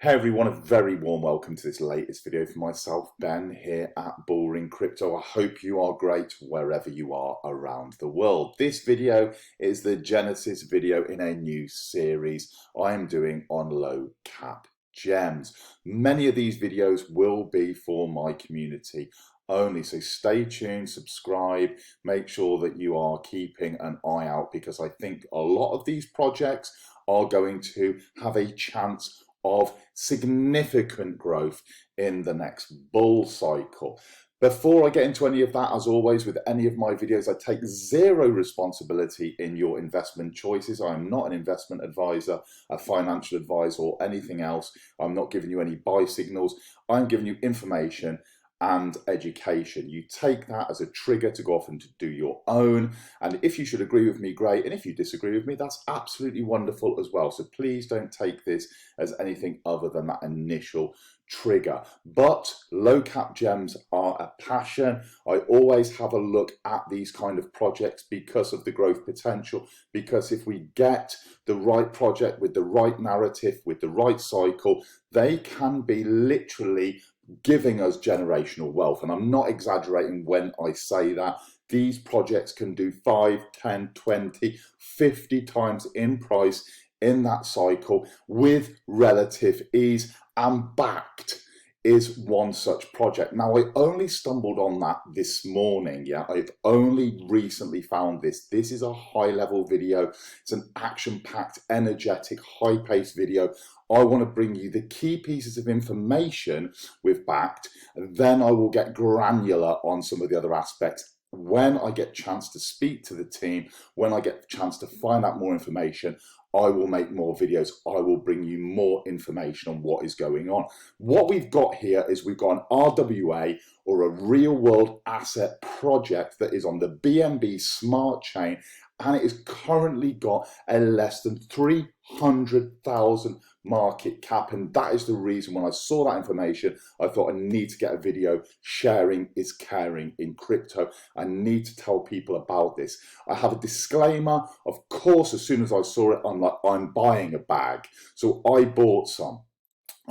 Hey everyone, a very warm welcome to this latest video for myself, Ben, here at Bullring Crypto. I hope you are great wherever you are around the world. This video is the Genesis video in a new series I am doing on low cap gems. Many of these videos will be for my community only, so stay tuned, subscribe, make sure that you are keeping an eye out, because I think a lot of these projects are going to have a chance of significant growth in the next bull cycle. Before I get into any of that, as always with any of my videos, I take zero responsibility in your investment choices. I am not an investment advisor, a financial advisor, or anything else. I'm not giving you any buy signals. I'm giving you information and education. You take that as a trigger to go off and to do your own. And if you should agree with me, great. And if you disagree with me, that's absolutely wonderful as well. So please don't take this as anything other than that initial trigger. But low cap gems are a passion. I always have a look at these kind of projects because of the growth potential, because if we get the right project with the right narrative, with the right cycle, they can be literally giving us generational wealth. And I'm not exaggerating when I say that. These projects can do 5, 10, 20, 50 times in price in that cycle with relative ease, and backed is one such project. Now, I only stumbled on that this morning. I've only recently found this. This is a high level video. It's an action packed, energetic, high paced video. I want to bring you the key pieces of information with backed, and then I will get granular on some of the other aspects when I get a chance to speak to the team, when I get a chance to find out more information. I will make more videos. I will bring you more information on what is going on. What we've got here is we've got an RWA, or a real world asset project, that is on the BNB Smart Chain, and it has currently got a less than 300,000 market cap. And that is the reason when I saw that information, I thought I need to get a video. Sharing is caring in crypto. I need to tell people about this. I have a disclaimer. Of course, as soon as I saw it, I'm like, I'm buying a bag. So I bought some,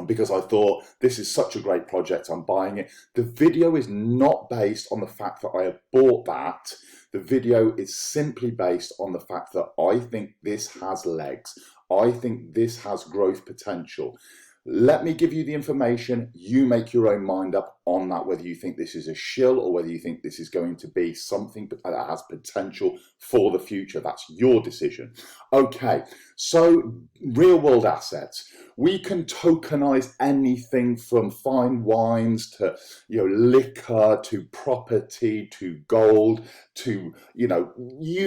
because I thought this is such a great project, I'm buying it. The video is not based on the fact that I have bought that. The video is simply based on the fact that I think this has legs. I think this has growth potential. Let me give you the information. You make your own mind up on that, whether you think this is a shill or whether you think this is going to be something that has potential for the future. That's your decision. Okay, so real world assets. We can tokenize anything from fine wines to liquor, to property, to gold, to you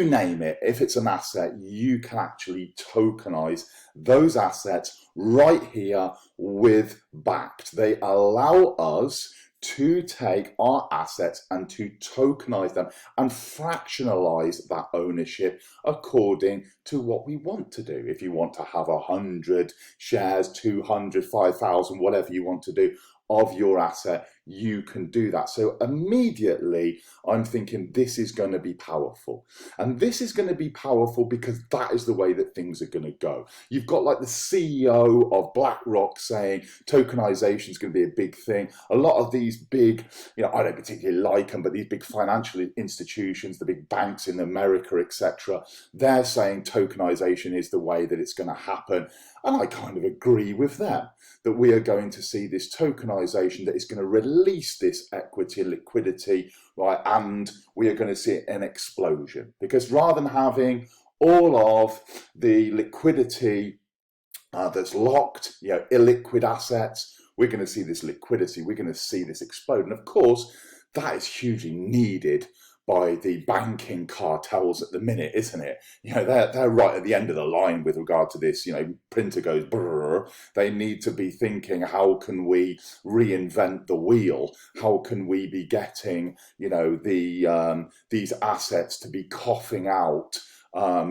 name it. If it's an asset, you can actually tokenize those assets right here with backed. They allow us to take our assets and to tokenize them and fractionalize that ownership according to what we want to do. If you want to have 100 shares, 200, 5,000, whatever you want to do of your asset, you can do that. So immediately I'm thinking this is going to be powerful. And this is going to be powerful because that is the way that things are going to go. You've got like the CEO of BlackRock saying tokenization is going to be a big thing. A lot of these big, I don't particularly like them, but these big financial institutions, the big banks in America, etc., they're saying tokenization is the way that it's going to happen. And I kind of agree with them, that we are going to see this tokenization that is going to release this equity and liquidity, right? And we are going to see an explosion, because rather than having all of the liquidity that's locked, illiquid assets, we're going to see this liquidity, we're going to see this explode. And of course, that is hugely needed by the banking cartels at the minute, isn't it? They're right at the end of the line with regard to this. Printer goes brrr. They need to be thinking, how can we reinvent the wheel? How can we be getting, these assets to be coughing out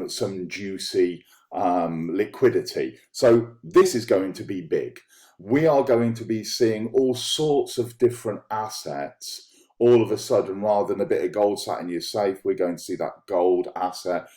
some juicy liquidity? So this is going to be big. We are going to be seeing all sorts of different assets all of a sudden. Rather than a bit of gold sat in your safe, we're going to see that gold asset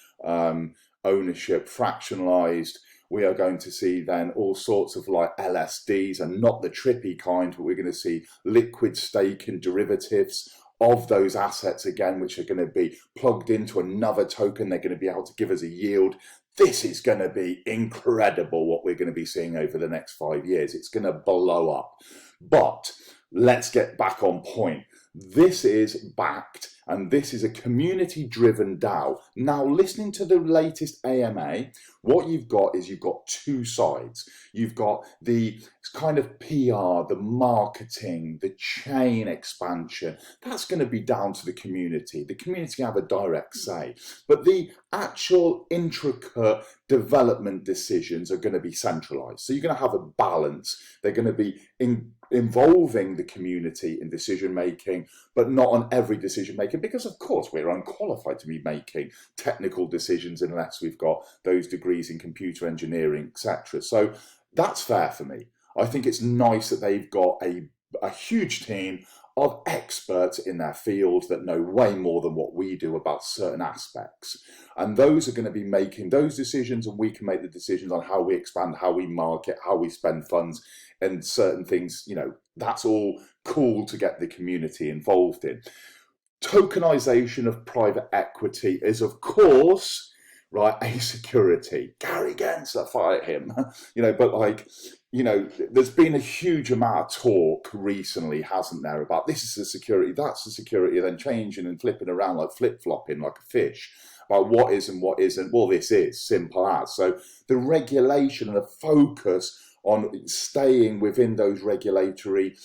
ownership fractionalized. We are going to see then all sorts of like LSDs, and not the trippy kind, but we're going to see liquid staking derivatives of those assets again, which are going to be plugged into another token. They're going to be able to give us a yield. This is going to be incredible what we're going to be seeing over the next 5 years. It's going to blow up. But let's get back on point. This is backed, and this is a community-driven DAO. Now, listening to the latest AMA, what you've got is you've got two sides. You've got the kind of PR, the marketing, the chain expansion. That's going to be down to the community. The community have a direct say. But the actual intricate development decisions are going to be centralized. So you're going to have a balance. They're going to be involving the community in decision making, but not on every decision making, because of course we're unqualified to be making technical decisions unless we've got those degrees in computer engineering, etc. So that's fair for me. I think it's nice that they've got a huge team of experts in their field that know way more than what we do about certain aspects. And those are going to be making those decisions, and we can make the decisions on how we expand, how we market, how we spend funds, and certain things, you know, that's all cool to get the community involved in. Tokenization of private equity is, of course, right, a security. Gary Gensler, fight him. You know, but like, you know, there's been a huge amount of talk recently, hasn't there, about this is the security, that's the security, then changing and flipping around like flip-flopping like a fish about what is and what isn't. Well, this is simple as. So the regulation and the focus on staying within those regulatory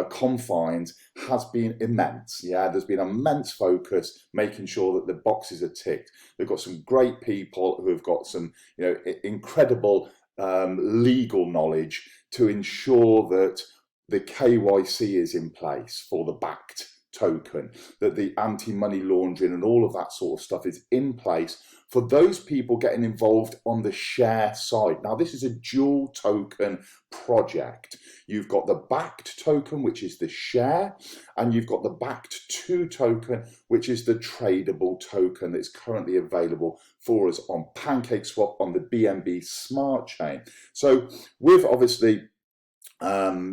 confines has been immense. Yeah, there's been immense focus making sure that the boxes are ticked. We've got some great people who have got some, you know, incredible legal knowledge to ensure that the KYC is in place for the backed token, that the anti-money laundering and all of that sort of stuff is in place for those people getting involved on the share side. Now, this is a dual token project. You've got the backed token, which is the share, and you've got the BACD2 token, which is the tradable token that's currently available for us on PancakeSwap on the BNB Smart Chain. So with obviously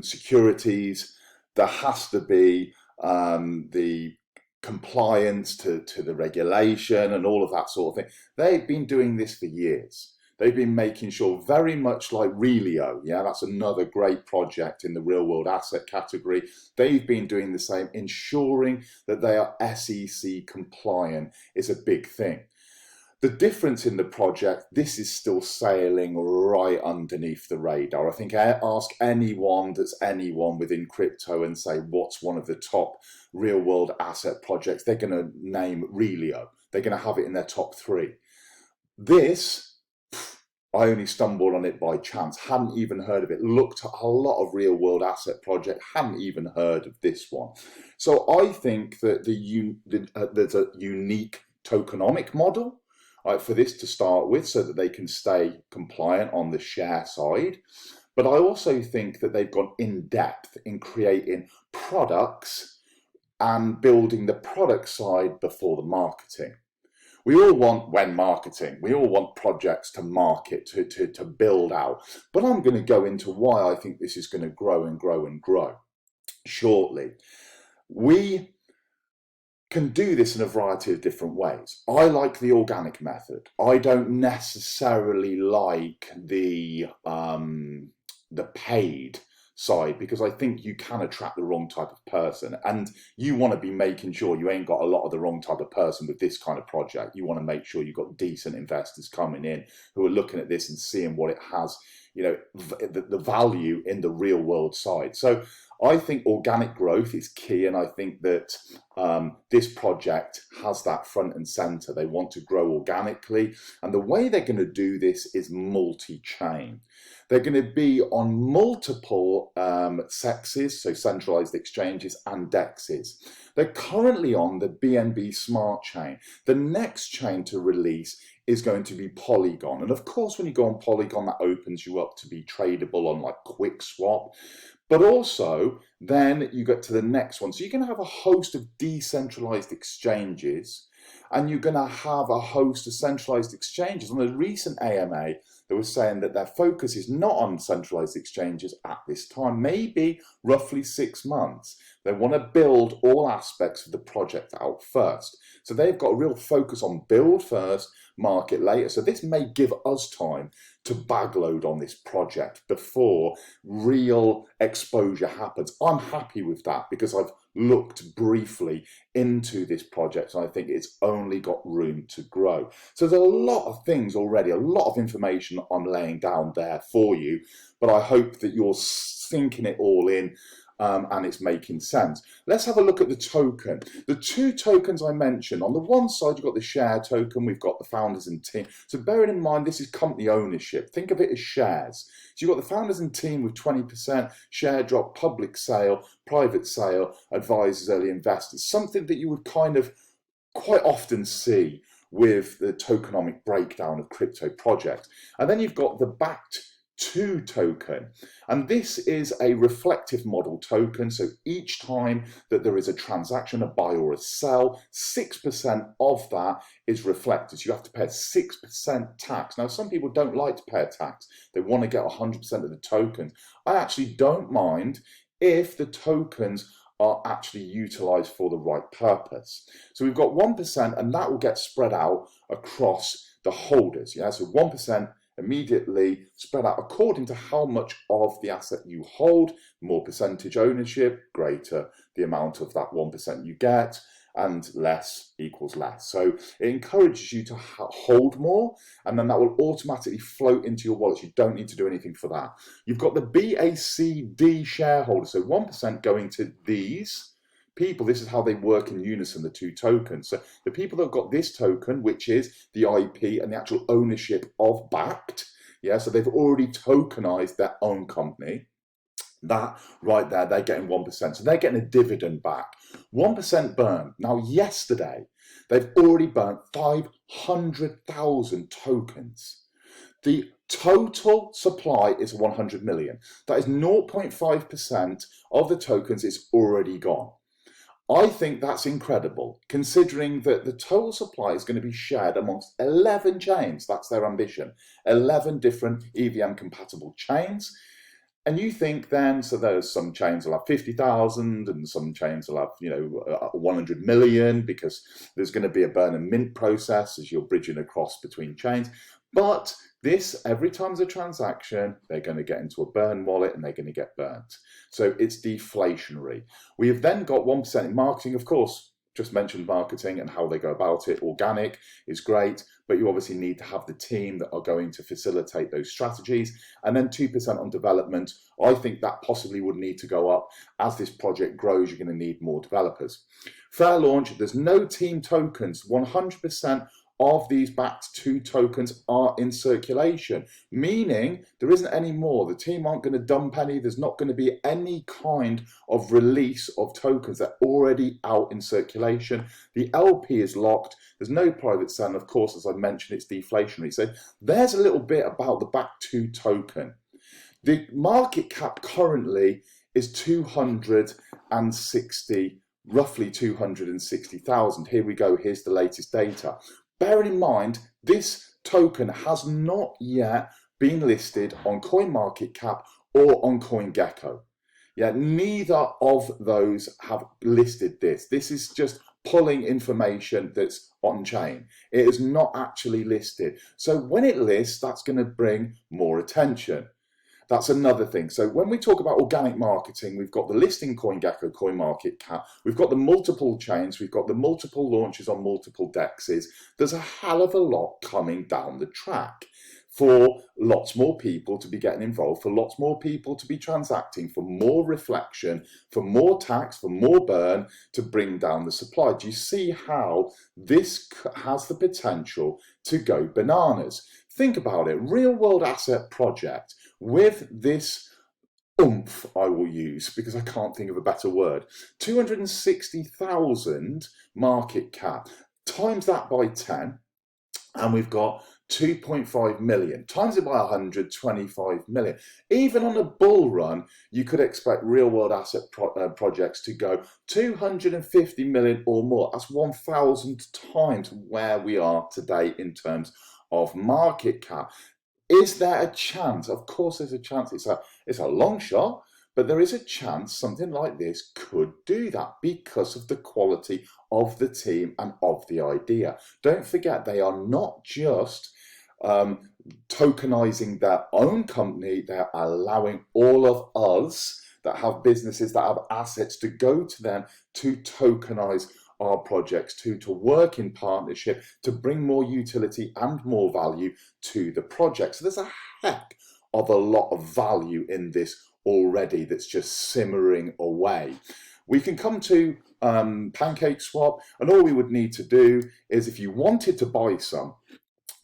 securities, there has to be the compliance to the regulation and all of that sort of thing. They've been doing this for years. They've been making sure, very much like Relio, yeah, that's another great project in the real world asset category. They've been doing the same, ensuring that they are SEC compliant is a big thing. The difference in the project, this is still sailing right underneath the radar. I think ask anyone that's anyone within crypto and say what's one of the top real world asset projects, they're going to name Relio. They're going to have it in their top 3. This, I only stumbled on it by chance, hadn't even heard of it, looked at a lot of real world asset projects, hadn't even heard of this one. So I think that there's a unique tokenomic model for this to start with, so that they can stay compliant on the share side. But I also think that they've gone in depth in creating products and building the product side before the marketing. We all want, when marketing, we all want projects to market, to build out. But I'm going to go into why I think this is going to grow and grow and grow shortly. We can do this in a variety of different ways. I like the organic method. I don't necessarily like the paid side, because I think you can attract the wrong type of person, and you want to be making sure you ain't got a lot of the wrong type of person with this kind of project. You want to make sure you've got decent investors coming in who are looking at this and seeing what it has, you know, the value in the real world side. So I think organic growth is key, and I think that this project has that front and center. They want to grow organically, and the way they're going to do this is multi-chain. They're going to be on multiple sexes, so centralized exchanges and dexes. They're currently on the BNB Smart Chain. The next chain to release is going to be Polygon. And of course, when you go on Polygon, that opens you up to be tradable on like QuickSwap. But also, then you get to the next one. So you're going to have a host of decentralized exchanges, and you're going to have a host of centralized exchanges. On the recent AMA, they were saying that their focus is not on centralized exchanges at this time, maybe roughly 6 months. They want to build all aspects of the project out first. So they've got a real focus on build first, market later. So this may give us time to backload on this project before real exposure happens. I'm happy with that because I've looked briefly into this project and I think it's only got room to grow. So there's a lot of things already, a lot of information I'm laying down there for you, but I hope that you're sinking it all in and it's making sense. Let's have a look at the token. The two tokens I mentioned, on the one side you've got the share token, we've got the founders and team. So bearing in mind this is company ownership, think of it as shares. So you've got the founders and team with 20%, share drop, public sale, private sale, advisors, early investors, something that you would kind of quite often see with the tokenomic breakdown of crypto projects. And then you've got the BACD2 token, and this is a reflective model token. So each time that there is a transaction, a buy or a sell, 6% of that is reflected. So you have to pay 6% tax. Now some people don't like to pay a tax, they want to get 100% of the tokens. I actually don't mind if the tokens are actually utilized for the right purpose. So we've got 1%, and that will get spread out across the holders. Yeah, so 1% immediately spread out according to how much of the asset you hold. More percentage ownership, greater the amount of that 1% you get, and less equals less. So it encourages you to hold more, and then that will automatically float into your wallet. You don't need to do anything for that. You've got the BACD shareholders, so 1% going to these people. This is how they work in unison, the two tokens. So the people that have got this token, which is the IP and the actual ownership of BACD, yeah, so they've already tokenized their own company. That right there, they're getting 1%. So they're getting a dividend back. 1% burn. Now, yesterday, they've already burnt 500,000 tokens. The total supply is 100 million. That is 0.5% of the tokens is already gone. I think that's incredible, considering that the total supply is going to be shared amongst 11 chains. That's their ambition. 11 different EVM compatible chains. And you think then, so there's some chains will have 50,000 and some chains will have, 100 million, because there's going to be a burn and mint process as you're bridging across between chains. But this, every time there's a transaction, they're going to get into a burn wallet and they're going to get burnt. So it's deflationary. We have then got 1% in marketing, of course. Just mentioned marketing and how they go about it. Organic is great, but you obviously need to have the team that are going to facilitate those strategies. And then 2% on development. I think that possibly would need to go up. As this project grows, you're going to need more developers. Fair launch, there's no team tokens. 100% of these BACD2 tokens are in circulation, meaning there isn't any more. The team aren't going to dump any. There's not going to be any kind of release of tokens that are already out in circulation. The LP is locked. There's no private sale. And of course, as I mentioned, it's deflationary. So there's a little bit about the BACD2 token. The market cap currently is 260, roughly 260,000. Here we go. Here's the latest data. Bear in mind, this token has not yet been listed on CoinMarketCap or on CoinGecko. Yeah, neither of those have listed this. This is just pulling information that's on chain. It is not actually listed. So when it lists, that's going to bring more attention. That's another thing. So when we talk about organic marketing, we've got the listing CoinGecko, CoinMarketCap, we've got the multiple chains, we've got the multiple launches on multiple dexes. There's a hell of a lot coming down the track for lots more people to be getting involved, for lots more people to be transacting, for more reflection, for more tax, for more burn, to bring down the supply. Do you see how this has the potential to go bananas? Think about it, real world asset project with this oomph, I will use because I can't think of a better word. 260,000 market cap, times that by 10, and we've got 2.5 million, times it by 125 million. Even on a bull run, you could expect real world asset projects to go 250 million or more. That's 1,000 times where we are today in terms of market cap. Is there a chance? Of course there's a chance. It's a long shot, but there is a chance something like this could do that because of the quality of the team and of the idea. Don't forget, they are not just tokenizing their own company, they're allowing all of us that have businesses, that have assets, to go to them to tokenize our projects, to work in partnership, to bring more utility and more value to the project. So there's a heck of a lot of value in this already that's just simmering away. We can come to PancakeSwap, and all we would need to do is, if you wanted to buy some,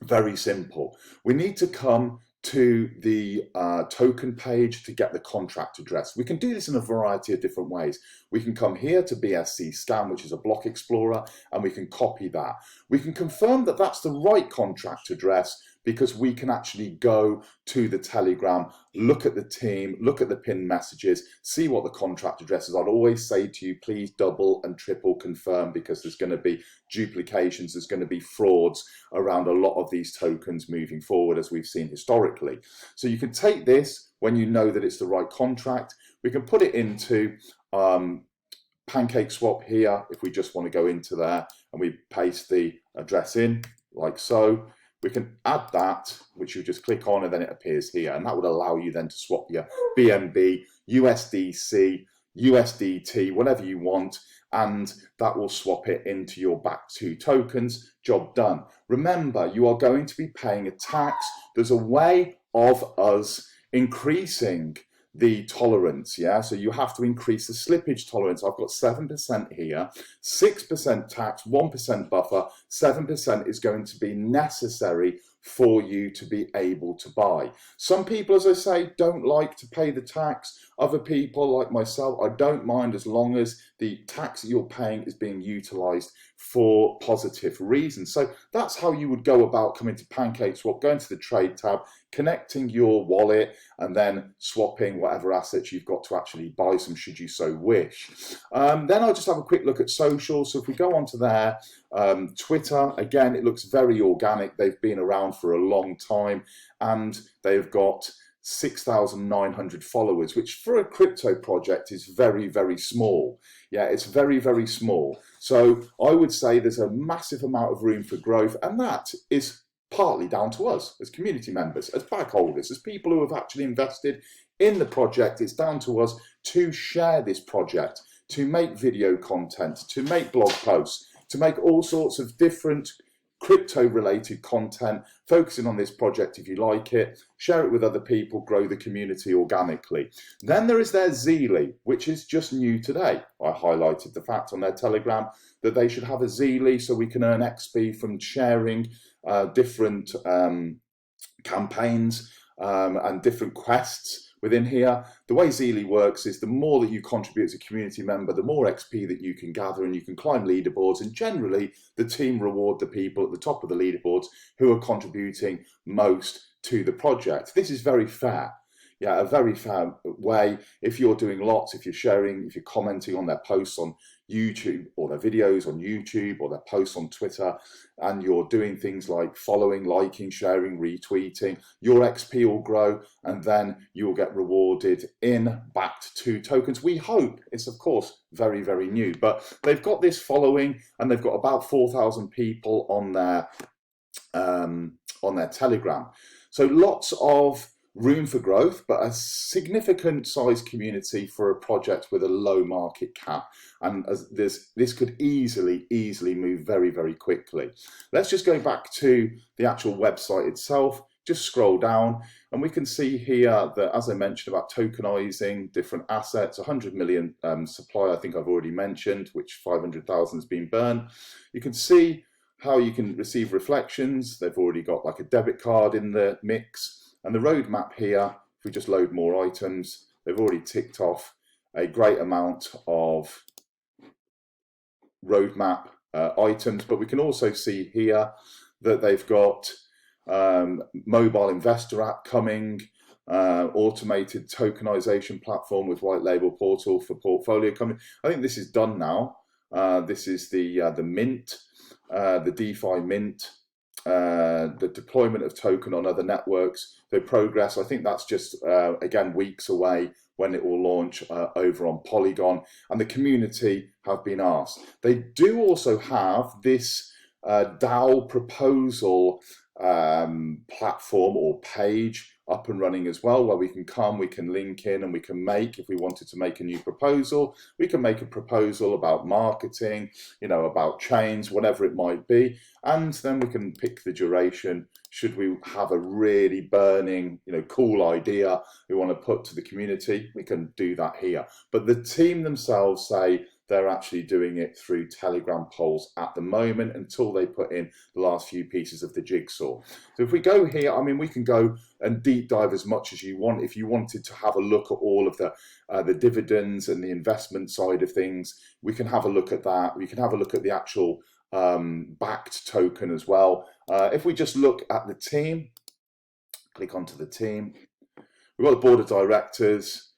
very simple. We need to come to the token page to get the contract address. We can do this in a variety of different ways. We can come here to BSC scan, which is a block explorer, and we can copy that. We can confirm that that's the right contract address because we can actually go to the Telegram, look at the team, look at the pinned messages, see what the contract address is. I'd always say to you, please double and triple confirm, because there's going to be duplications, there's going to be frauds around a lot of these tokens moving forward, as we've seen historically. So you can take this when you know that it's the right contract. We can put it into PancakeSwap here if we just want to go into there, and we paste the address in like so. We can add that, which you just click on, and then it appears here, and that would allow you then to swap your BNB, USDC, USDT, whatever you want, and that will swap it into your BACD2 tokens. Job done. Remember, you are going to be paying a tax. There's a way of us increasing the tolerance, yeah? So you have to increase the slippage tolerance. I've got 7% here, 6% tax, 1% buffer, 7% is going to be necessary for you to be able to buy. Some people, as I say, don't like to pay the tax. Other people, like myself, I don't mind as long as the tax that you're paying is being utilized for positive reasons. So that's how you would go about coming to PancakeSwap, going to the trade tab, connecting your wallet, and then swapping whatever assets you've got to actually buy some, should you so wish. Then I'll just have a quick look at social. So if we go onto there, Twitter, again, it looks very organic. They've been around for a long time, and they've got 6,900 followers, which for a crypto project is very, very small. Yeah, it's very, very small. So I would say there's a massive amount of room for growth, and that is partly down to us as community members, as backholders, as people who have actually invested in the project. It's down to us to share this project, to make video content, to make blog posts, to make all sorts of different crypto-related content, focusing on this project if you like it, share it with other people, grow the community organically. Then there is their Zeely, which is just new today. I highlighted the fact on their Telegram that they should have a Zeely so we can earn XP from sharing different campaigns and different quests within here. The way Zeely works is the more that you contribute as a community member, the more XP that you can gather, and you can climb leaderboards, and generally the team reward the people at the top of the leaderboards who are contributing most to the project. This is very fair. Yeah, a very fair way. If you're doing lots, if you're sharing, if you're commenting on their posts on YouTube, or their videos on YouTube, or their posts on Twitter, and you're doing things like following, liking, sharing, retweeting, your XP will grow, and then you'll get rewarded in BACD2 tokens. We hope. It's of course very, very new, but they've got this following, and they've got about 4,000 people on their Telegram. So lots of room for growth, but a significant size community for a project with a low market cap. And this could easily move very, very quickly. Let's just go back to the actual website itself, just scroll down, and we can see here that, as I mentioned, about tokenizing different assets, 100 million supply, I think I've already mentioned, which 500,000 has been burned. You can see how you can receive reflections. They've already got like a debit card in the mix. And the roadmap here, if we just load more items, they've already ticked off a great amount of roadmap items. But we can also see here that they've got mobile investor app coming, automated tokenization platform with white label portal for portfolio coming. I think this is done now. This is the mint, the DeFi mint. the deployment of token on other networks, the progress, I think that's just, again, weeks away when it will launch over on Polygon, and the community have been asked. They do also have this DAO proposal platform or page up and running as well, where we can link in, and we can make, if we wanted to make a new proposal, we can make a proposal about marketing, about chains, whatever it might be, and then we can pick the duration. Should we have a really burning, cool idea we want to put to the community, we can do that here. But the team themselves say they're actually doing it through Telegram polls at the moment until they put in the last few pieces of the jigsaw. So if we go here, we can go and deep dive as much as you want. If you wanted to have a look at all of the dividends and the investment side of things, we can have a look at that. We can have a look at the actual backed token as well. If we just look at the team, click onto the team, we've got the board of directors.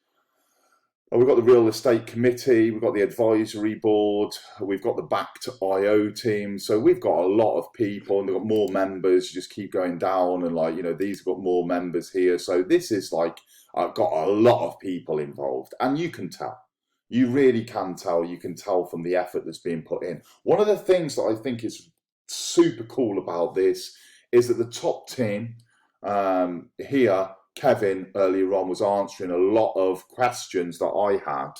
We've got the real estate committee, we've got the advisory board, we've got the backed IO team. So we've got a lot of people, and they've got more members. You just keep going down, and these have got more members here. So this is I've got a lot of people involved, and you can tell. You really can tell. You can tell from the effort that's being put in. One of the things that I think is super cool about this is that the top team here, Kevin earlier on was answering a lot of questions that I had,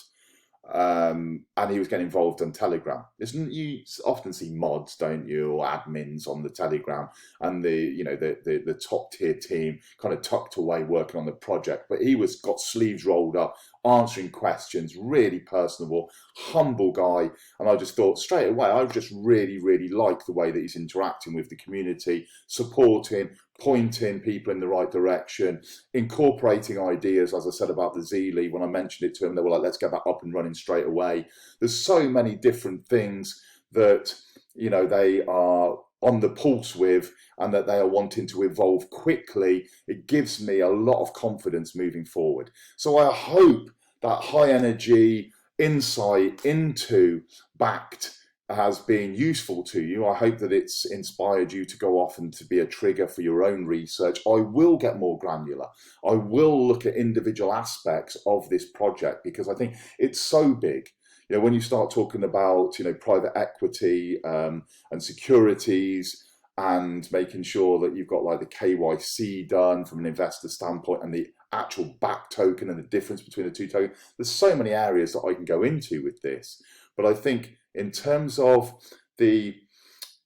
and he was getting involved on Telegram. You often see mods, don't you, or admins on the Telegram, and the top tier team kind of tucked away working on the project. But he got sleeves rolled up, answering questions, really personable, humble guy. And I just thought straight away, I just really, really like the way that he's interacting with the community, supporting, pointing people in the right direction, incorporating ideas, as I said about the Zeely. When I mentioned it to him, they were like, let's get that up and running straight away. There's so many different things that, they are on the pulse with, and that they are wanting to evolve quickly. It gives me a lot of confidence moving forward. So I hope that high energy insight into backed has been useful to you. I hope that it's inspired you to go off and to be a trigger for your own research. I will get more granular. I will look at individual aspects of this project, because I think it's so big. When you start talking about, private equity and securities, and making sure that you've got the KYC done from an investor standpoint, and the actual back token and the difference between the two tokens, there's so many areas that I can go into with this. But I think in terms of the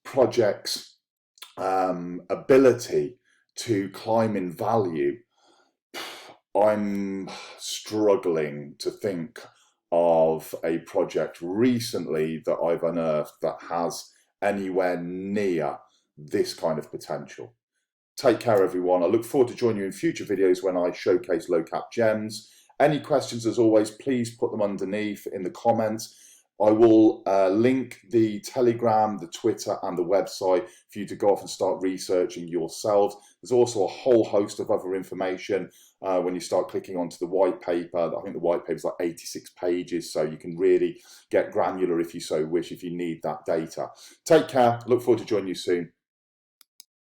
project's ability to climb in value, I'm struggling to think of a project recently that I've unearthed that has anywhere near this kind of potential. Take care, everyone. I look forward to joining you in future videos when I showcase low cap gems. Any questions, as always, please put them underneath in the comments. I will link the Telegram, the Twitter, and the website for you to go off and start researching yourselves. There's also a whole host of other information when you start clicking onto the white paper. I think the white paper is 86 pages, so you can really get granular if you so wish, if you need that data. Take care. Look forward to joining you soon.